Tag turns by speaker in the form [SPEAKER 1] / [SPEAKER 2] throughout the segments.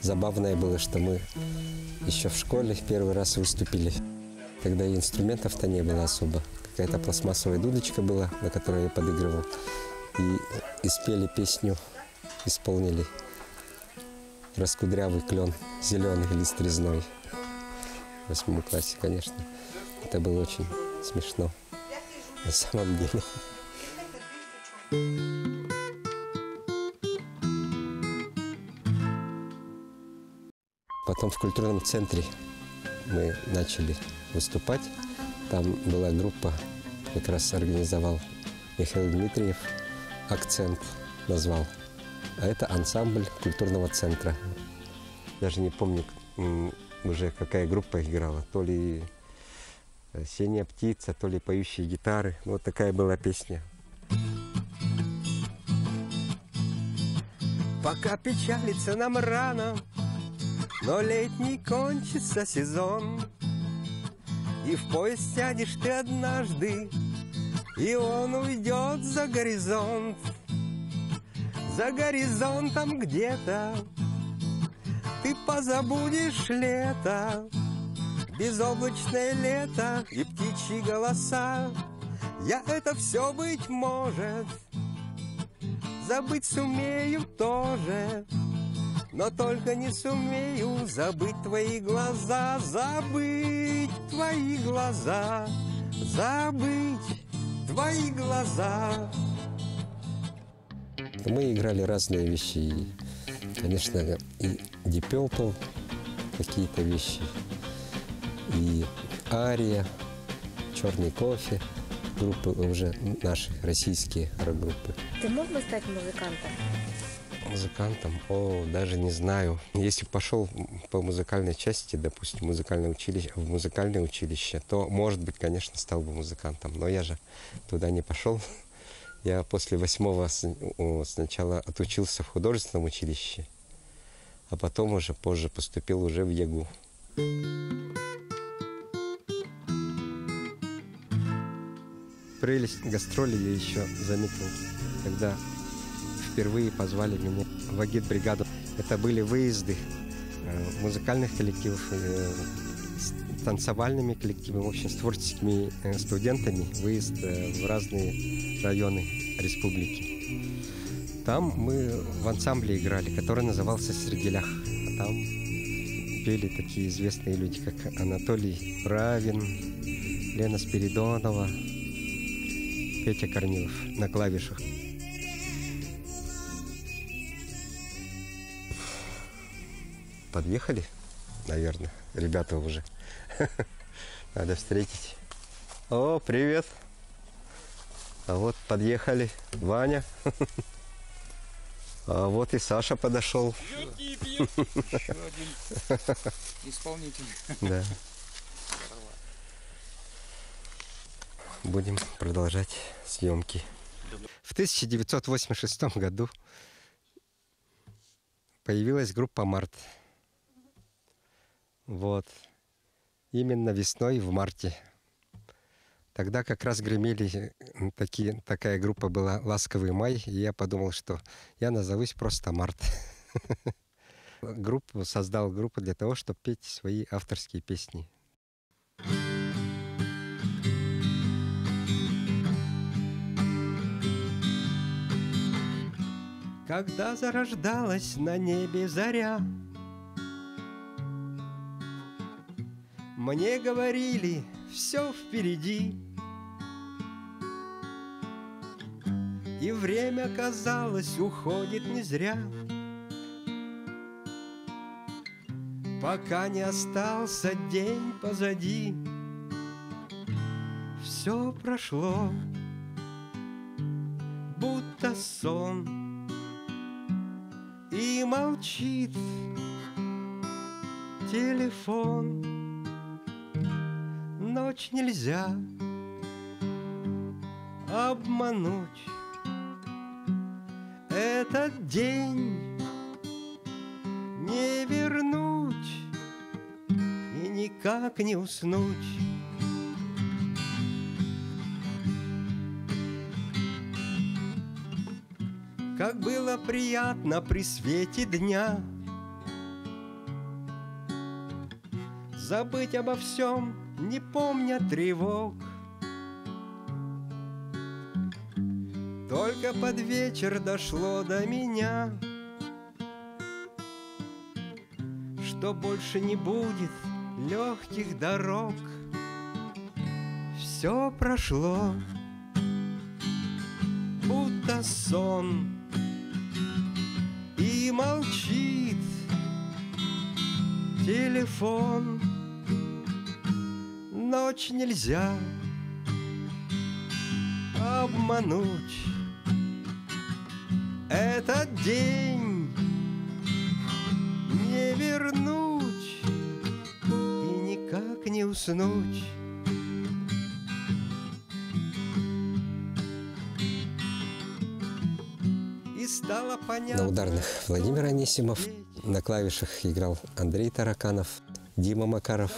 [SPEAKER 1] забавное было, что мы еще в школе первый раз выступили, когда и инструментов-то не было особо. Какая-то пластмассовая дудочка была, на которой я подыгрывал. И спели песню, исполнили «Раскудрявый клен, зеленый лист резной». В 8 классе, конечно. Это было очень смешно на самом деле. Потом в культурном центре мы начали выступать. Там была группа, как раз организовал Михаил Дмитриев, «Акцент» назвал. А это ансамбль культурного центра. Даже не помню уже, какая группа играла. То ли «Синяя птица», то ли «Поющие гитары». Вот такая была песня. Пока печалиться нам рано, но летний кончится сезон, и в поезд сядешь ты однажды, и он уйдет за горизонт. За горизонтом где-то ты позабудешь лето, безоблачное лето и птичьи голоса. Я это все, быть может, забыть сумею тоже, но только не сумею забыть твои глаза, забыть твои глаза, забыть твои глаза. Мы играли разные вещи. Конечно, и Deep Purple, какие-то вещи, и Ария, Черный кофе, группы уже наши, российские рок-группы.
[SPEAKER 2] Ты мог бы стать музыкантом?
[SPEAKER 1] Музыкантом? О, даже не знаю. Если бы пошел по музыкальной части, допустим, в музыкальное училище, то, может быть, конечно, стал бы музыкантом. Но я же туда не пошел. Я после 8-го сначала отучился в художественном училище, а потом уже позже поступил уже в ЯГУ. Прелесть гастролей я еще заметил, когда впервые позвали меня в агитбригаду. Это были выезды музыкальных коллективов, с танцевальными коллективами, в общем, с творческими студентами, выезд в разные районы республики. Там мы в ансамбле играли, который назывался «Сергелях». А там пели такие известные люди, как Анатолий Равин, Лена Спиридонова, Петя Корнилов на клавишах. Подъехали, наверное, ребята уже. Надо встретить. О, привет! А вот подъехали Ваня. А вот и Саша подошел.
[SPEAKER 3] Еще один исполнитель.
[SPEAKER 1] Да. Будем продолжать съемки. В 1986 году появилась группа «Март». Вот. Именно весной, в марте. Тогда как раз гремели такая группа была «Ласковый май», и я подумал, что я назовусь просто «Март». Создал группу для того, чтобы петь свои авторские песни. Когда зарождалась на небе заря, мне говорили, все впереди, и время, казалось, уходит не зря, пока не остался день позади. Все прошло, будто сон, и молчит телефон. Ночь нельзя обмануть, этот день не вернуть и никак не уснуть. Как было приятно при свете дня забыть обо всем, не помня тревог. Только под вечер дошло до меня, что больше не будет легких дорог. Все прошло, будто сон, и молчит телефон. Ночь нельзя обмануть, этот день не вернуть и никак не уснуть. И стало понятно.
[SPEAKER 4] На ударных Владимир Анисимов, на клавишах играл Андрей Тараканов, Дима Макаров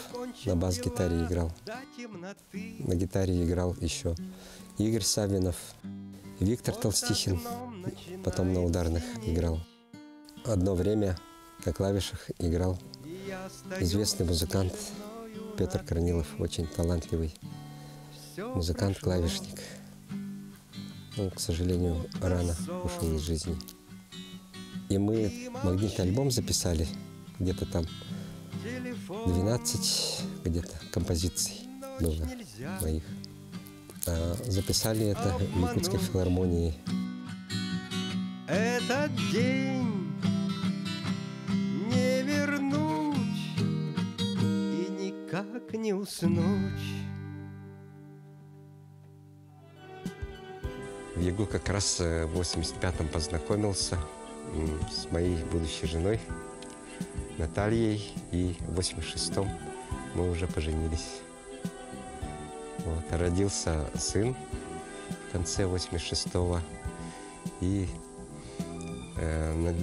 [SPEAKER 4] на бас-гитаре играл, на гитаре играл еще Игорь Савинов, Виктор Толстихин, потом на ударных играл. Одно время на клавишах играл известный музыкант Петр Корнилов, очень талантливый музыкант-клавишник. Он, к сожалению, рано ушел из жизни. И мы магнитный альбом записали, где-то там 12 где-то композиций было моих. Записали это в Якутской филармонии.
[SPEAKER 1] Этот день не вернуть и никак не уснуть. В Ягу как раз в 85-м познакомился с моей будущей женой Натальей, и в 86-м мы уже поженились. Вот, родился сын в конце 86-го, и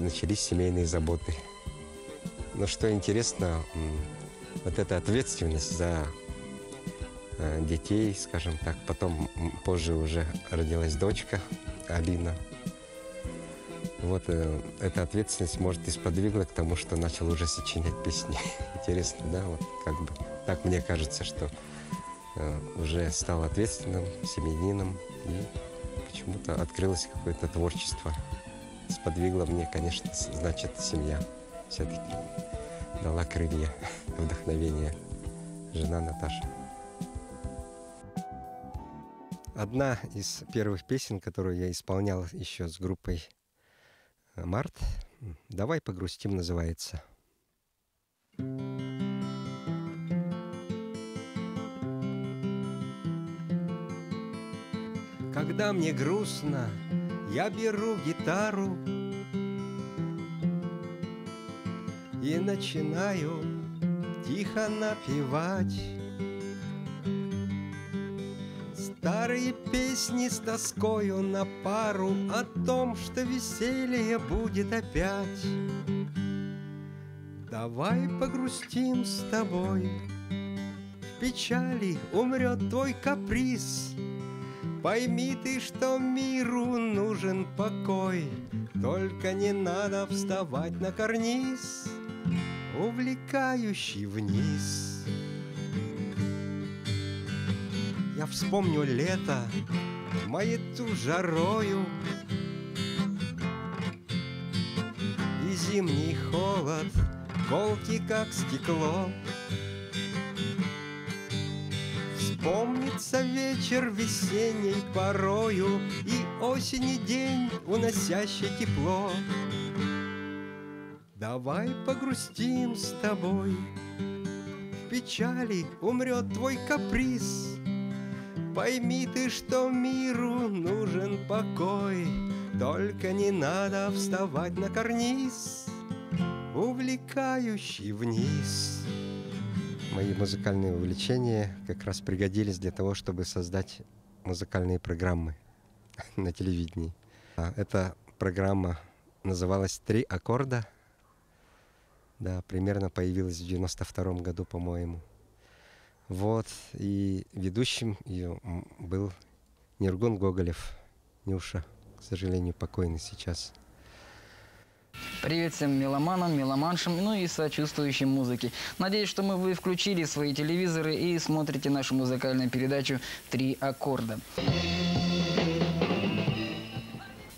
[SPEAKER 1] начались семейные заботы. Но что интересно, вот эта ответственность за детей, скажем так, потом позже уже родилась дочка Алина. Вот эта ответственность, может, и сподвигла к тому, что начал уже сочинять песни. Интересно, да? Вот как бы так мне кажется, что уже стал ответственным семьянином, и почему-то открылось какое-то творчество. Сподвигло мне, конечно, значит, семья все-таки дала крылья, вдохновение. Жена Наташа. Одна из первых песен, которую я исполнял еще с группой «Март», «Давай погрустим» называется. Когда мне грустно, я беру гитару и начинаю тихо напевать старые песни с тоскою на пару о том, что веселье будет опять. Давай погрустим с тобой, в печали умрет твой каприз. Пойми ты, что миру нужен покой, только не надо вставать на карниз, увлекающий вниз. Я вспомню лето, маяту жарою, и зимний холод, колкий как стекло. Вспомнится вечер весенней порою и осени день, уносящий тепло. Давай погрустим с тобой, в печали умрет твой каприз. Пойми ты, что миру нужен покой, только не надо вставать на карниз, увлекающий вниз. Мои музыкальные увлечения как раз пригодились для того, чтобы создать музыкальные программы на телевидении. Эта программа называлась «Три аккорда». Да, примерно появилась в 92-м году, по-моему. Вот, и ведущим ее был Ниргун Гоголев, Нюша, к сожалению, покойный сейчас.
[SPEAKER 5] Привет всем меломанам, меломаншам, ну и сочувствующим музыке. Надеюсь, что вы включили свои телевизоры и смотрите нашу музыкальную передачу «Три аккорда».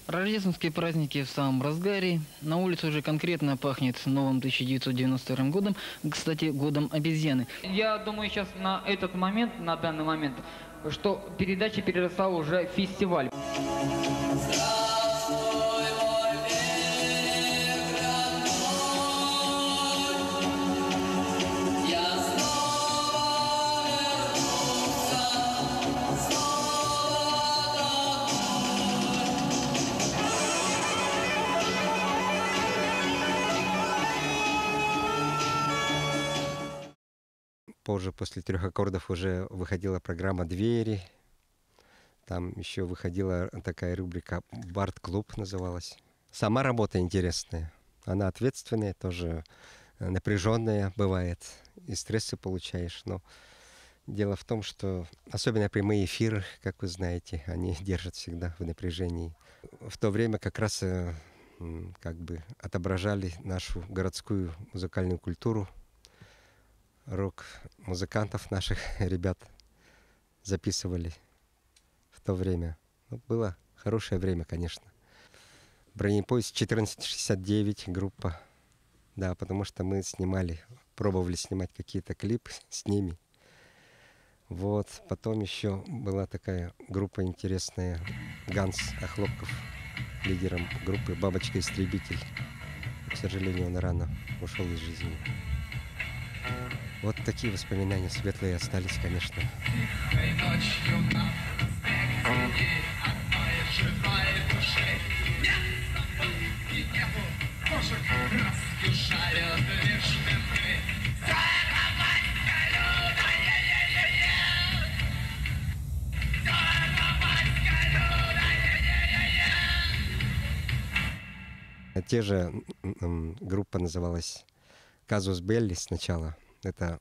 [SPEAKER 5] Рождественские праздники в самом разгаре. На улице уже конкретно пахнет новым 1992 годом, кстати, годом обезьяны.
[SPEAKER 3] Я думаю сейчас на этот момент, на данный момент, что передача переросла уже в фестиваль.
[SPEAKER 1] Позже, после трех аккордов, уже выходила программа «Двери». Там еще выходила такая рубрика «Бард-клуб» называлась. Сама работа интересная. Она ответственная, тоже напряженная бывает. И стрессы получаешь. Но дело в том, что особенно прямые эфиры, как вы знаете, они держат всегда в напряжении. В то время как раз как бы отображали нашу городскую музыкальную культуру. Рок-музыкантов наших ребят записывали в то время. Ну, было хорошее время, конечно. Бронепоезд 1469 группа. Да, потому что мы пробовали снимать какие-то клипы с ними. Вот, потом еще была такая группа интересная, Ганс Охлопков, лидером группы «Бабочка-истребитель». К сожалению, он рано ушел из жизни. Вот такие воспоминания светлые остались, конечно. Те же группа называлась «Казус Белли» сначала. Это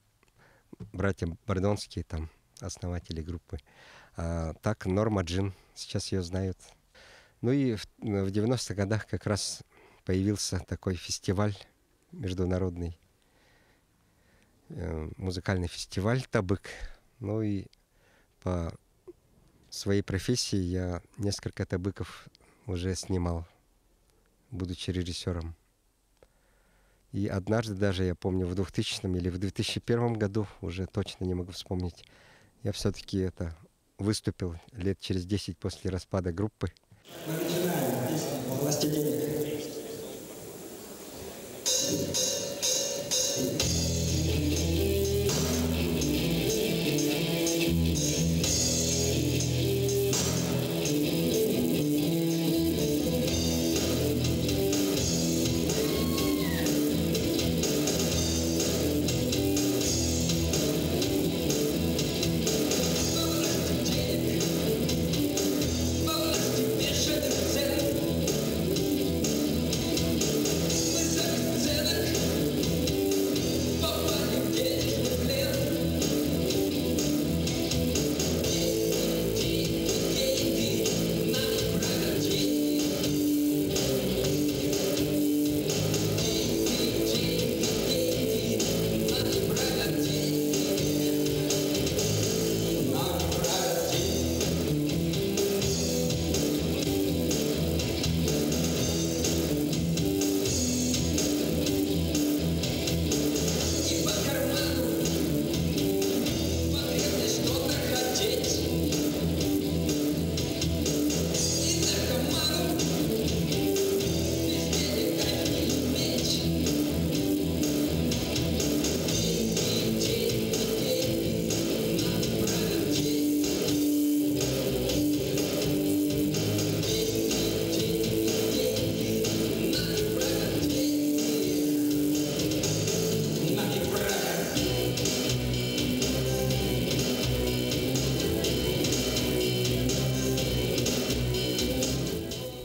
[SPEAKER 1] братья Бордонские, там, основатели группы. А так Норма Джин, сейчас ее знают. Ну и в 90-х годах как раз появился такой фестиваль, международный музыкальный фестиваль «Табык». Ну и по своей профессии я несколько табыков уже снимал, будучи режиссером. И однажды даже, я помню, в 2000 или в 2001 году, уже точно не могу вспомнить, я все-таки выступил лет через 10 после распада группы.
[SPEAKER 6] Мы начинаем песню «Власти денег».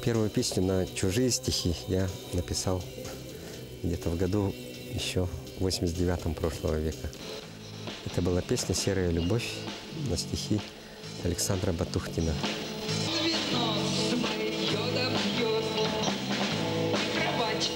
[SPEAKER 1] Первую песню на чужие стихи я написал где-то в году еще 89-м прошлого века. Это была песня «Серая любовь» на стихи Александра Батухтина.
[SPEAKER 7] Кровать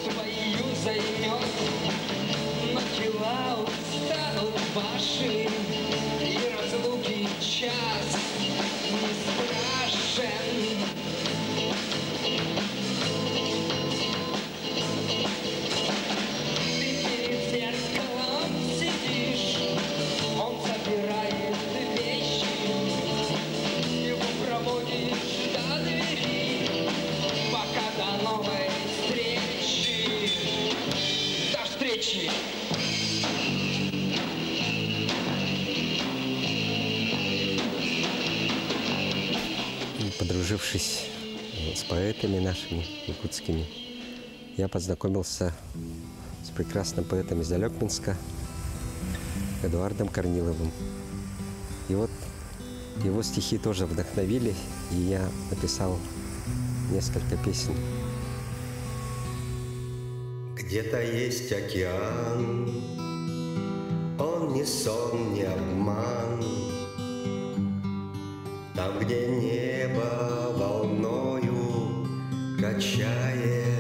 [SPEAKER 4] подружившись с поэтами нашими якутскими, я познакомился с прекрасным поэтом из Алекминска Эдуардом Корниловым. И вот его стихи тоже вдохновили, и я написал несколько песен.
[SPEAKER 1] Где-то есть океан, он не сон, не обман. Там, где небо волною качает,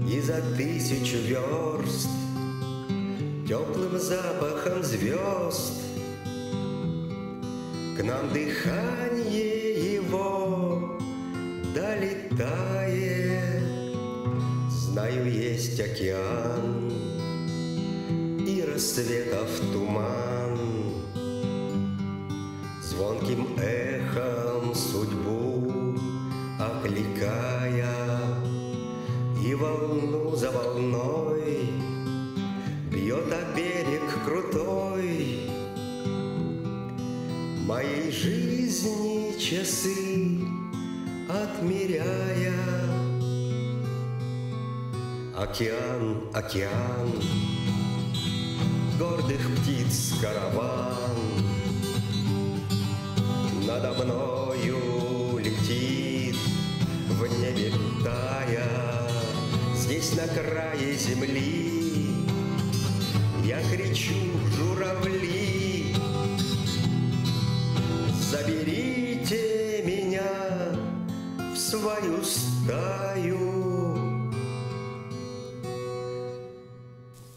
[SPEAKER 1] и за 1000 верст теплым запахом звезд к нам дыхание его долетает. Знаю, есть океан и рассветов туман, звонким эхом судьбу окликая, и волну за волной бьет о берег крутой моей жизни часы отмеряя. Океан, океан, гордых птиц караван надо мною летит, в небе тая. Здесь на крае земли я кричу: журавли, заберите меня в свою стаю.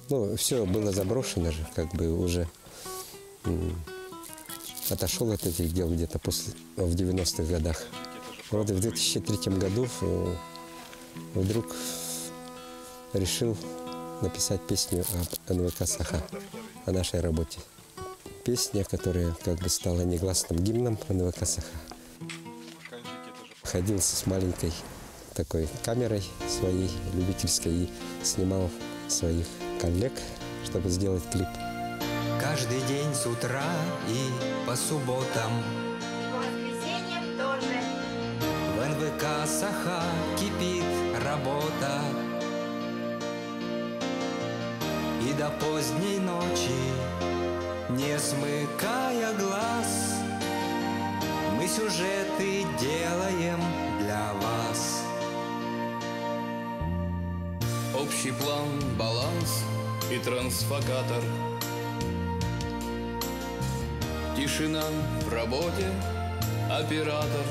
[SPEAKER 4] Ну, все было заброшено же, как бы уже отошел от этих дел где-то в 90-х годах. Вот и в 2003 году вдруг решил написать песню об НВК «Саха», о нашей работе. Песня, которая как бы стала негласным гимном НВК «Саха». Ходил с маленькой такой камерой своей любительской и снимал своих коллег, чтобы сделать клип.
[SPEAKER 7] Каждый день с утра и по субботам,
[SPEAKER 2] По воскресеньям тоже.
[SPEAKER 7] в НВК «Саха» кипит работа. И до поздней ночи, не смыкая глаз, мы сюжеты делаем для вас.
[SPEAKER 8] Общий план, баланс и трансфокатор. Тишина в работе, оператор.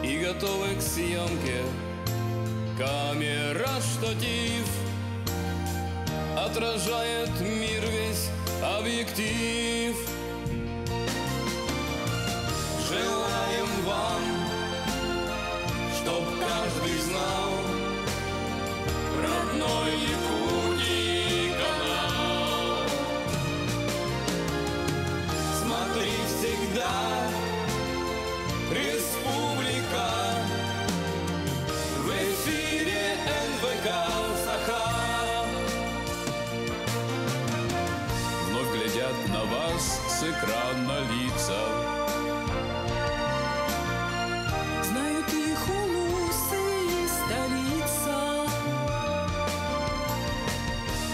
[SPEAKER 8] И готовы к съемке камера, штатив. Отражает мир весь объектив. Желаем вам, чтоб каждый знал родной Якутии канал. Смотри всегда, республика, в эфире НВК «Саха». Вновь глядят на вас с экрана лица.
[SPEAKER 9] Знают их улусы и столица.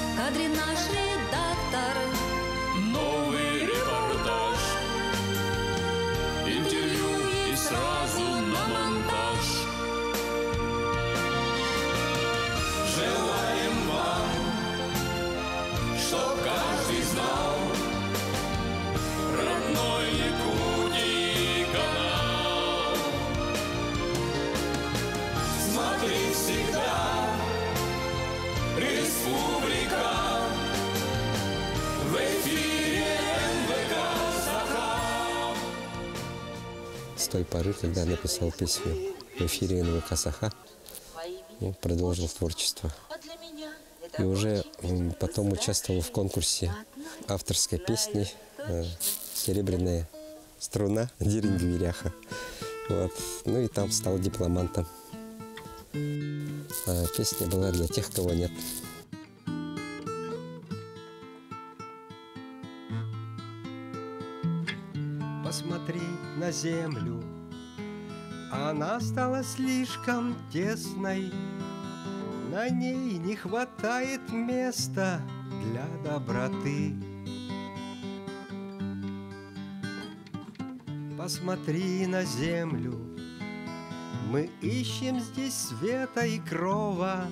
[SPEAKER 9] В кадре наш редактор.
[SPEAKER 8] Новый репортаж, интервью и сразу на монтаж. Желаем вам, чтоб каждый знал родной Якутии канал. Смотри всегда, республика, в эфире НВК «Саха».
[SPEAKER 4] С той поры, когда написал песню в эфире НВК «Саха», продолжил творчество. И уже потом участвовал в конкурсе авторской песни «Серебряная струна» Дерень-Гвиряха. Вот. Ну и там стал дипломантом. А песня была для тех, кого нет.
[SPEAKER 7] По
[SPEAKER 1] Посмотри на землю, она стала слишком тесной, на ней не хватает места для доброты. Посмотри на землю, мы ищем здесь света и крова,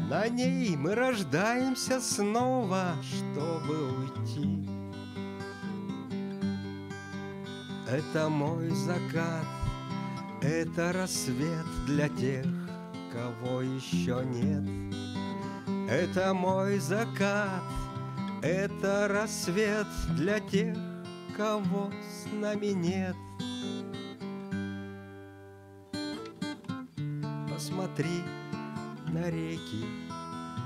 [SPEAKER 1] на ней мы рождаемся снова, чтобы уйти. Это мой закат, это рассвет для тех, кого еще нет. Это мой закат, это рассвет для тех, кого с нами нет. Посмотри на реки,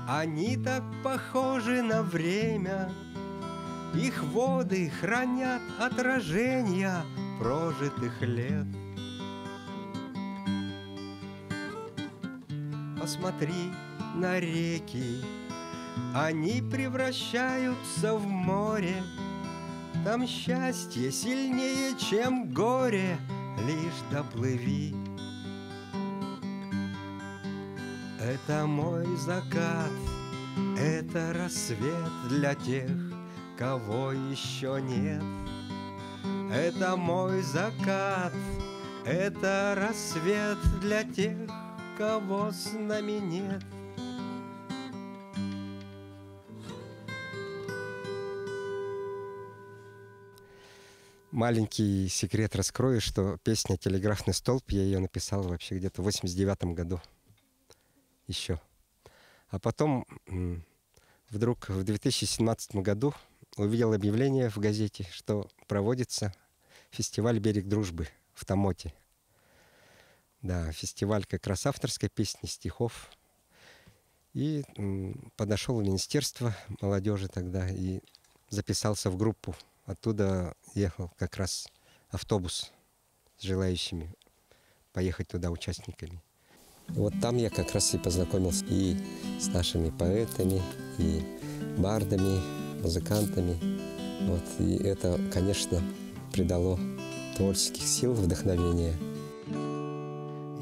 [SPEAKER 1] они так похожи на время. Их воды хранят отражения прожитых лет. Посмотри на реки, они превращаются в море. Там счастье сильнее, чем горе, лишь доплыви. Это мой закат, это рассвет для тех, кого еще нет. Это мой закат, это рассвет для тех, кого с нами нет. Маленький секрет раскрою, что песня «Телеграфный столб», я ее написал вообще где-то в 89 году еще. А потом вдруг в 2017 году увидел объявление в газете, что проводится фестиваль «Берег дружбы» в Тамоте. Да, фестиваль как раз авторской песни, стихов. И подошел в Министерство молодежи тогда и записался в группу. Оттуда ехал как раз автобус с желающими поехать туда участниками.
[SPEAKER 4] Вот там я как раз и познакомился и с нашими поэтами, и бардами, музыкантами. Вот. И это, конечно, придало творческих сил, вдохновения.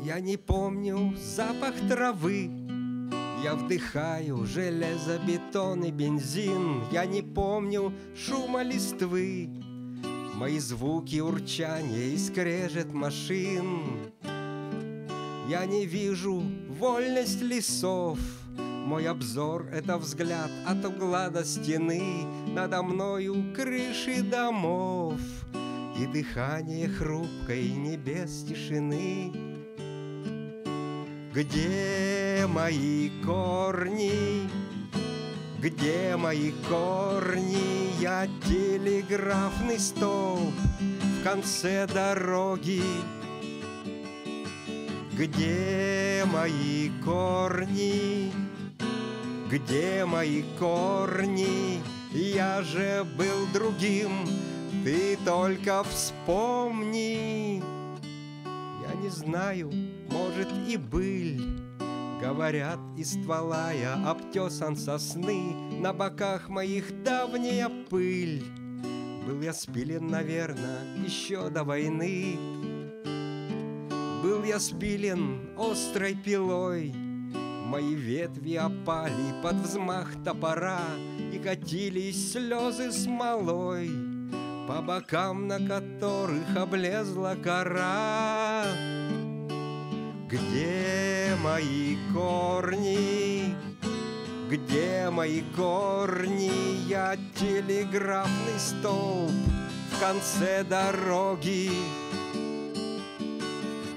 [SPEAKER 1] Я не помню запах травы, я вдыхаю железобетон и бензин. Я не помню шума листвы, мои звуки урчания и скрежет машин. Я не вижу вольность лесов, мой обзор — это взгляд от угла до стены. Надо мною крыши домов и дыхание хрупкой небес тишины. Где мои корни? Где мои корни? Я телеграфный столб в конце дороги. Где мои корни? Где мои корни? Я же был другим, ты только вспомни. Я не знаю, может и быль, говорят, из ствола я обтесан сосны, на боках моих давняя пыль. Был я спилен, наверное, еще до войны. Был я спилен острой пилой, мои ветви опали под взмах топора, и катились слезы смолой, по бокам, на которых облезла кора. Где мои корни? Где мои корни? Я телеграфный столб в конце дороги.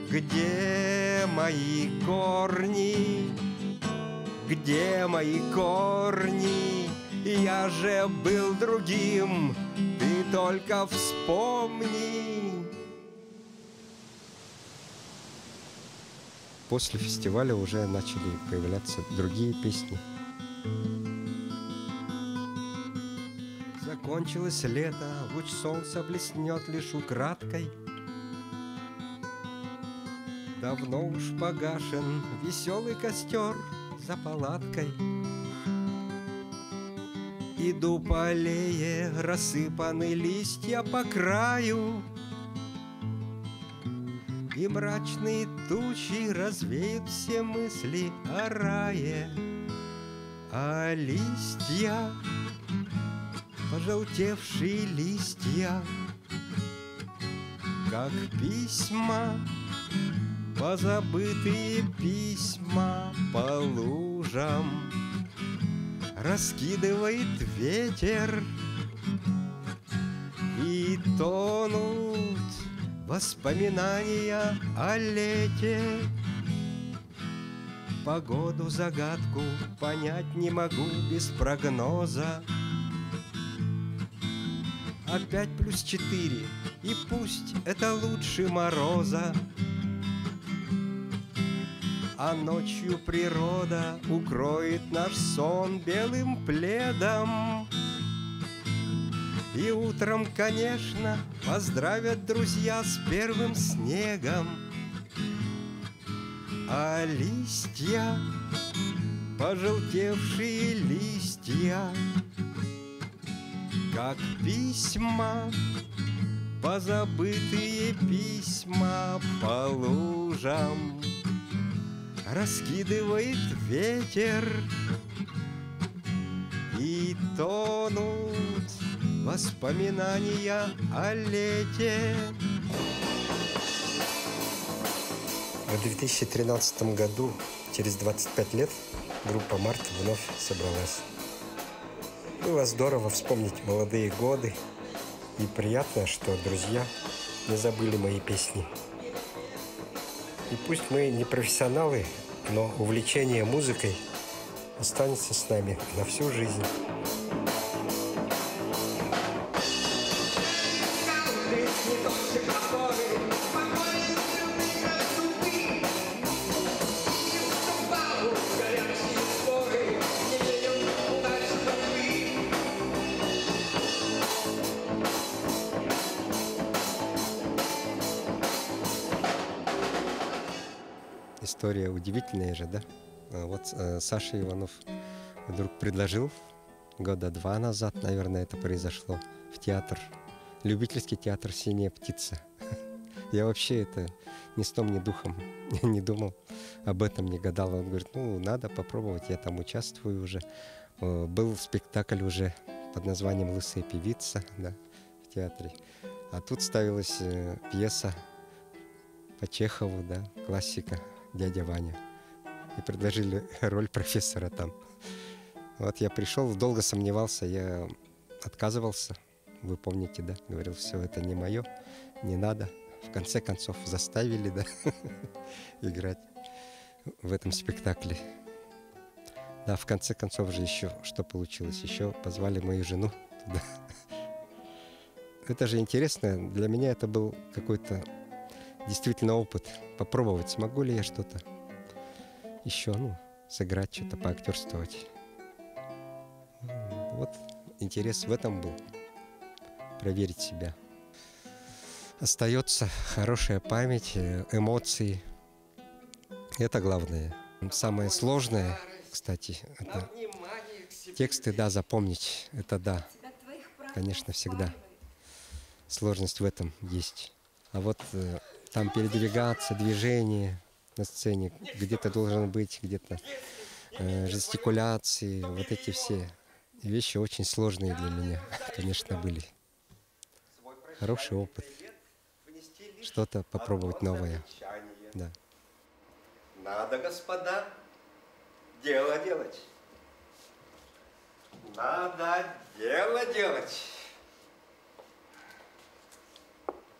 [SPEAKER 1] Где мои корни? Где мои корни? Я же был другим, ты только вспомни. После фестиваля уже начали появляться другие песни. Закончилось лето, луч солнца блеснет лишь украдкой. Давно уж погашен веселый костер за палаткой. Иду по аллее, рассыпаны листья по краю, и мрачные тучи развеют все мысли о рае. А листья, пожелтевшие листья, как письма, позабытые письма по лужам раскидывает ветер, и тонут воспоминания о лете. Погоду, загадку понять не могу без прогноза. Опять +4, и пусть это лучше мороза. А ночью природа укроет наш сон белым пледом. И утром, конечно, поздравят друзья с первым снегом. А листья, пожелтевшие листья, как письма, позабытые письма по лужам раскидывает ветер, и тонут воспоминания о лете.
[SPEAKER 4] В 2013 году, через 25 лет, группа «Март» вновь собралась. Было здорово вспомнить молодые годы, и приятно, что друзья не забыли мои песни. И пусть мы не профессионалы, но увлечение музыкой останется с нами на всю жизнь.
[SPEAKER 1] История удивительная же, да? Вот Саша Иванов вдруг предложил года 2 назад, наверное, это произошло, в театр, любительский театр «Синяя птица». Я вообще это ни сном, ни духом не думал об этом, не гадал. Он говорит, ну, надо попробовать, я там участвую уже. Был спектакль уже под названием «Лысая певица», да, в театре. А тут ставилась пьеса по Чехову, да, классика «Дядя Ваня». И предложили роль профессора там. Вот я пришел, долго сомневался, я отказывался. Вы помните, да? Говорил, все, это не мое, не надо. В конце концов заставили, да, играть в этом спектакле. Да, в конце концов же еще что получилось? Еще позвали мою жену туда. Это же интересно. Для меня это был какой-то действительно опыт. Попробовать, смогу ли я что-то еще, ну, сыграть, что-то поактерствовать. Вот интерес в этом был. Проверить себя. Остается хорошая память, эмоции. Это главное. Самое сложное, кстати, это тексты, да, запомнить. Это да, конечно, всегда. Сложность в этом есть. А вот там передвигаться, движение на сцене, где-то должен быть, где-то жестикуляции, вот эти все вещи очень сложные для меня, конечно, были. Хороший опыт. Что-то попробовать новое. Да.
[SPEAKER 10] Надо, господа, дело делать. Надо дело делать.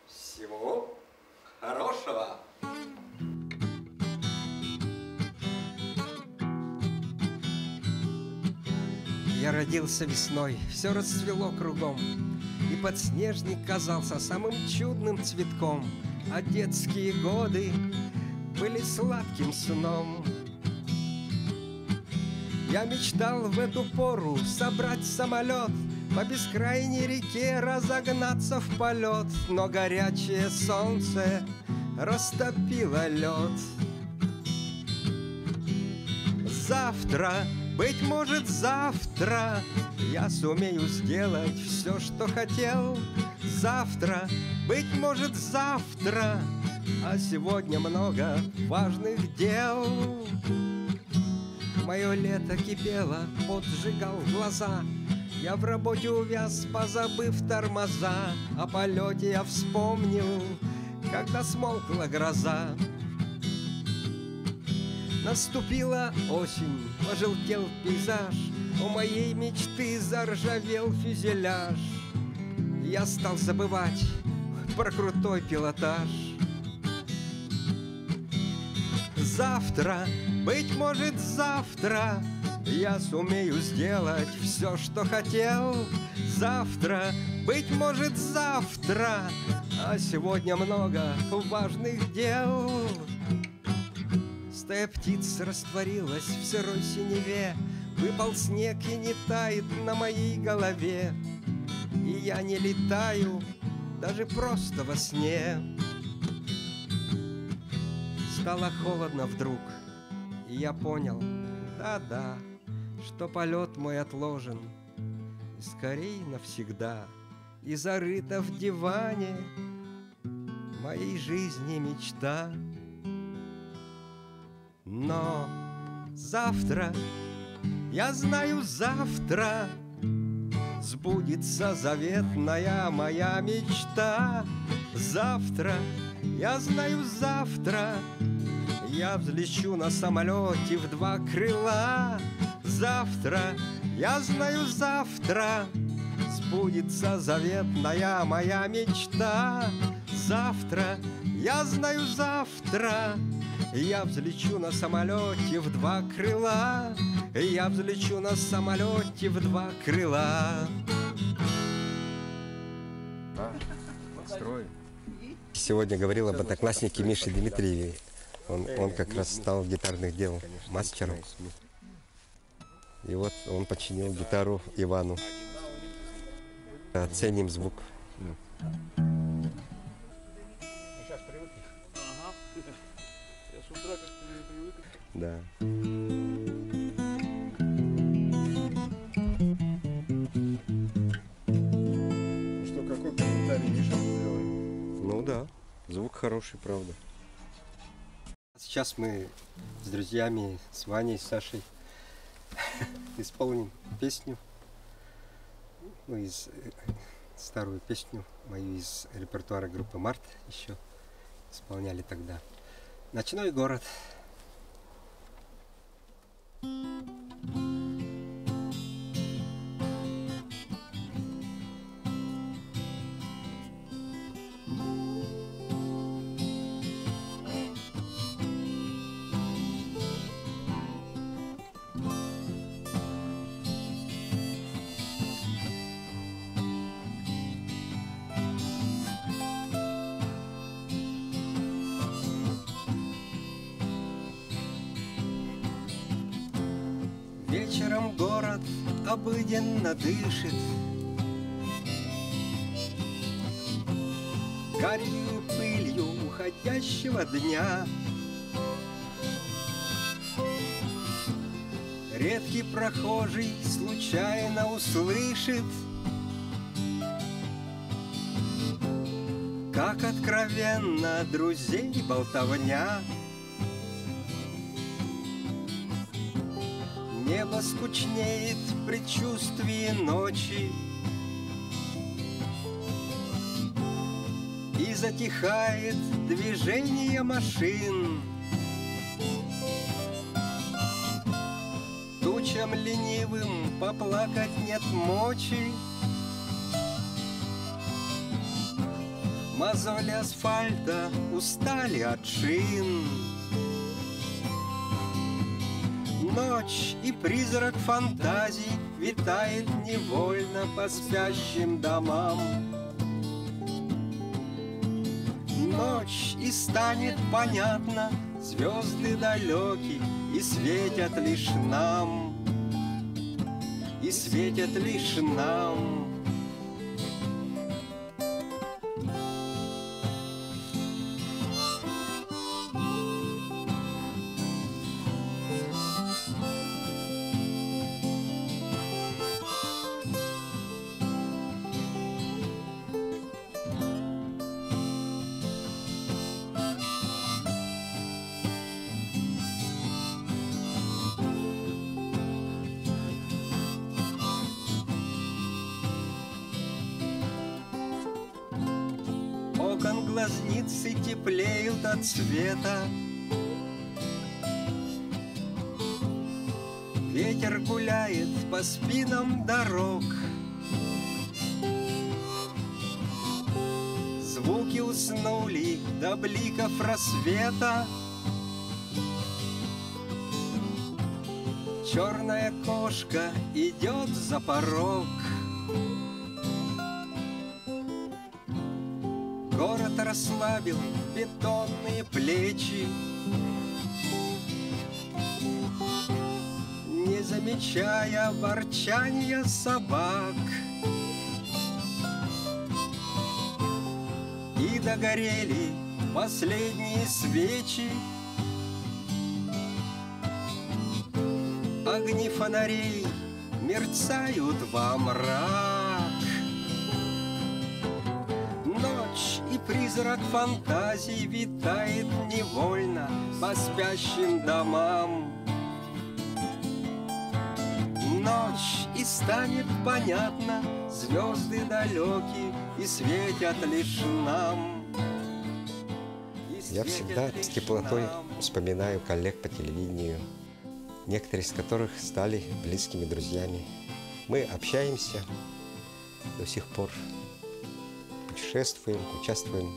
[SPEAKER 10] Всего хорошего.
[SPEAKER 1] Я родился весной, все расцвело кругом, и подснежник казался самым чудным цветком, а детские годы были сладким сном. Я мечтал в эту пору собрать самолет, по бескрайней реке разогнаться в полет, но горячее солнце растопило лед. Завтра, быть может, завтра я сумею сделать все, что хотел. Завтра, быть может, завтра, а сегодня много важных дел. Мое лето кипело, пот сжигал глаза. Я в работе увяз, позабыв тормоза. О полете я вспомнил, когда смолкла гроза. Наступила осень, пожелтел пейзаж. У моей мечты заржавел фюзеляж. Я стал забывать про крутой пилотаж. Завтра, быть может, завтра, я сумею сделать все, что хотел. Завтра, быть может, завтра, а сегодня много важных дел. Стая птиц растворилась в сырой синеве. Выпал снег и не тает на моей голове. И я не летаю даже просто во сне. Стало холодно вдруг, и я понял, да-да, что полет мой отложен. И скорей навсегда, и зарыта в диване моей жизни мечта. Но завтра, я знаю, завтра сбудется заветная моя мечта. Завтра, я знаю, завтра я взлечу на самолете в 2 крыла. Завтра, я знаю, завтра сбудется заветная моя мечта. Завтра, я знаю, завтра я взлечу на самолете в 2 крыла. Я взлечу на самолете в 2 крыла. Сегодня говорил об однокласснике Мише Дмитриеве. Он как раз стал гитарных дел мастером. И вот он починил гитару Ивану. Оценим звук.
[SPEAKER 11] Сейчас привыкнешь? Ага. Я с утра как-то не привык.
[SPEAKER 1] Да.
[SPEAKER 11] Что, какой комментарий Миша сделал?
[SPEAKER 1] Ну да, звук хороший, правда. Сейчас мы с друзьями, с Ваней, с Сашей исполним песню, ну, старую песню мою из репертуара группы «Март» еще исполняли тогда. «Ночной город». Вечером город обыденно дышит, гарью пылью уходящего дня. Редкий прохожий случайно услышит, как откровенно друзей болтовня. Небо скучнеет в предчувствии ночи, и затихает движение машин. Тучам ленивым поплакать нет мочи, мозоли асфальта устали от шин. Ночь и призрак фантазий витает невольно по спящим домам. Ночь и станет понятно, звезды далеки и светят лишь нам, и светят лишь нам. глазницы теплеют от света. Ветер гуляет по спинам дорог. Звуки уснули до бликов рассвета. Черная кошка идет за порог. Город расслабил бетонные плечи, не замечая ворчания собак. И догорели последние свечи. Огни фонарей мерцают во мрак. Ночь и призрак фантазий витает невольно по спящим домам. Ночь, и станет понятно, звезды далеки и светят лишь нам.
[SPEAKER 4] Я всегда с теплотой вспоминаю коллег по телевидению, некоторые из которых стали близкими друзьями. Мы общаемся до сих пор, путешествуем, участвуем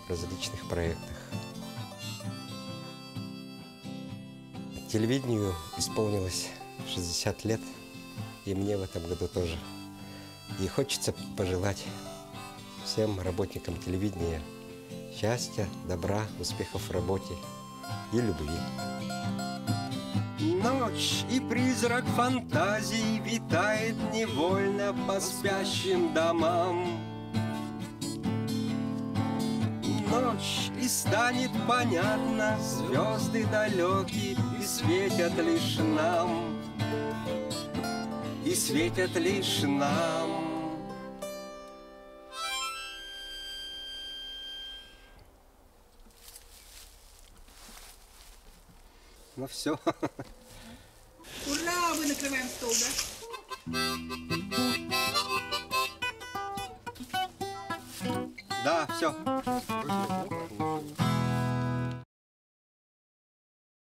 [SPEAKER 4] в различных проектах. Телевидению исполнилось 60 лет, и мне в этом году тоже. И хочется пожелать всем работникам телевидения счастья, добра, успехов в работе и любви.
[SPEAKER 1] Ночь и призрак фантазий витает невольно по спящим домам. Ночь, и станет понятно, звезды далеки и светят лишь нам. И светят лишь нам. Ну все.
[SPEAKER 12] Ура! Мы накрываем стол, да?
[SPEAKER 1] Да, все.